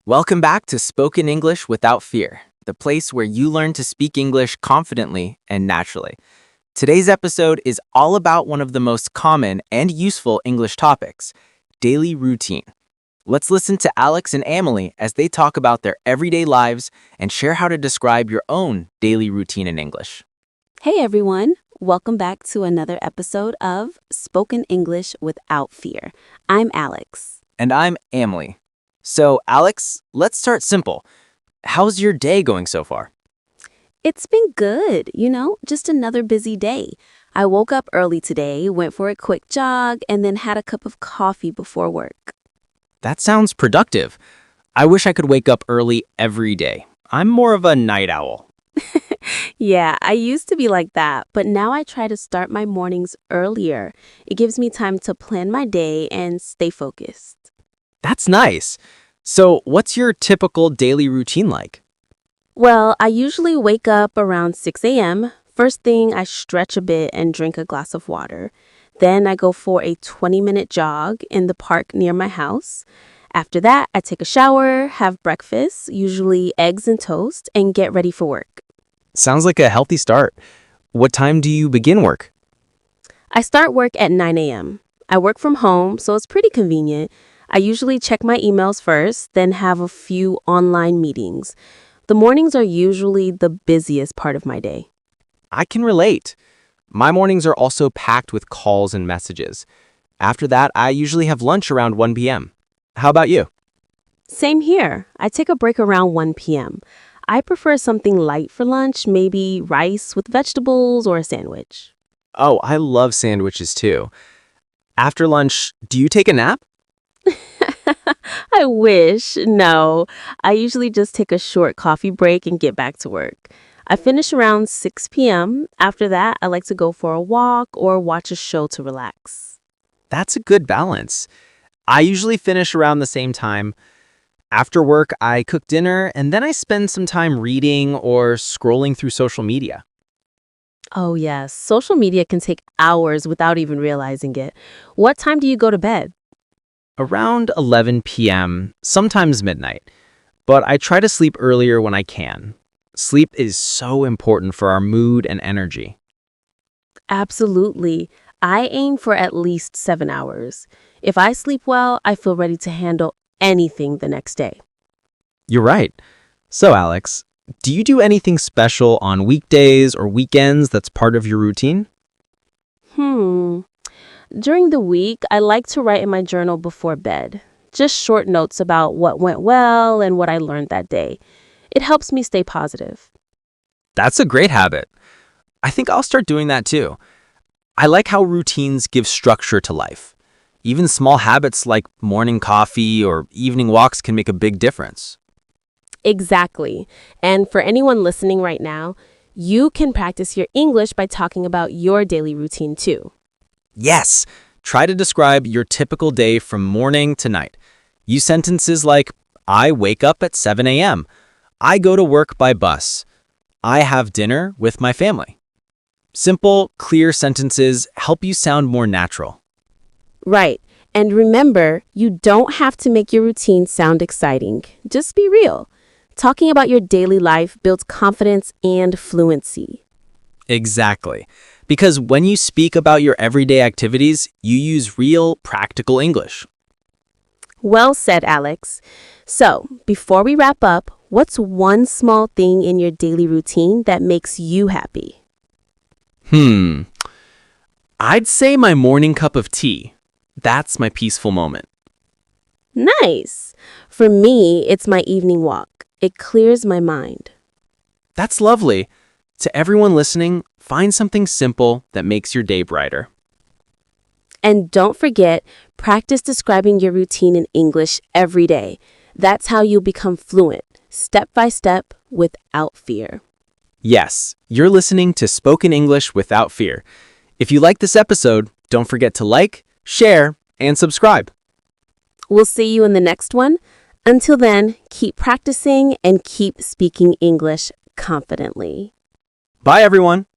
Welcome back to Spoken English Without Fear, the place where you learn to speak English confidently and naturally. Today's episode is all about one of the most common and useful English topics, daily routine. Let's listen to Alex and Emily as they talk about their everyday lives and share how to describe your own daily routine in English. Hey everyone, welcome back to another episode of Spoken English Without Fear. I'm Alex. And I'm Emily. So, Alex, let's start simple. How's your day going so far? It's been good, just another busy day. I woke up early today, went for a quick jog, and then had a cup of coffee before work. That sounds productive. I wish I could wake up early every day. I'm more of a night owl. Yeah, I used to be like that, but now I try to start my mornings earlier. It gives me time to plan my day and stay focused. That's nice. So, what's your typical daily routine like? Well, I usually wake up around 6 a.m. First thing, I stretch a bit and drink a glass of water. Then I go for a 20-minute jog in the park near my house. After that, I take a shower, have breakfast, usually eggs and toast, and get ready for work. Sounds like a healthy start. What time do you begin work? I start work at 9 a.m. I work from home, so it's pretty convenient. I usually check my emails first, then have a few online meetings. The mornings are usually the busiest part of my day. I can relate. My mornings are also packed with calls and messages. After that, I usually have lunch around 1 p.m. How about you? Same here. I take a break around 1 p.m. I prefer something light for lunch, maybe rice with vegetables or a sandwich. Oh, I love sandwiches too. After lunch, do you take a nap? I wish. No, I usually just take a short coffee break and get back to work. I finish around 6 p.m. After that, I like to go for a walk or watch a show to relax. That's a good balance. I usually finish around the same time. After work, I cook dinner and then I spend some time reading or scrolling through social media. Oh, yes. Social media can take hours without even realizing it. What time do you go to bed? Around 11 p.m., sometimes midnight. But I try to sleep earlier when I can. Sleep is so important for our mood and energy. Absolutely. I aim for at least 7 hours. If I sleep well, I feel ready to handle anything the next day. You're right. So, Alex, do you do anything special on weekdays or weekends that's part of your routine? During the week, I like to write in my journal before bed. Just short notes about what went well and what I learned that day. It helps me stay positive. That's a great habit. I think I'll start doing that too. I like how routines give structure to life. Even small habits like morning coffee or evening walks can make a big difference. Exactly. And for anyone listening right now, you can practice your English by talking about your daily routine too. Yes! Try to describe your typical day from morning to night. Use sentences like, I wake up at 7 a.m. I go to work by bus. I have dinner with my family. Simple, clear sentences help you sound more natural. Right. And remember, you don't have to make your routine sound exciting. Just be real. Talking about your daily life builds confidence and fluency. Exactly. Because when you speak about your everyday activities, you use real, practical English. Well said, Alex. So, before we wrap up, what's one small thing in your daily routine that makes you happy? I'd say my morning cup of tea. That's my peaceful moment. Nice. For me, it's my evening walk. It clears my mind. That's lovely. To everyone listening, find something simple that makes your day brighter. And don't forget, practice describing your routine in English every day. That's how you'll become fluent, step by step, without fear. Yes, you're listening to Spoken English Without Fear. If you like this episode, don't forget to like, share, and subscribe. We'll see you in the next one. Until then, keep practicing and keep speaking English confidently. Bye, everyone.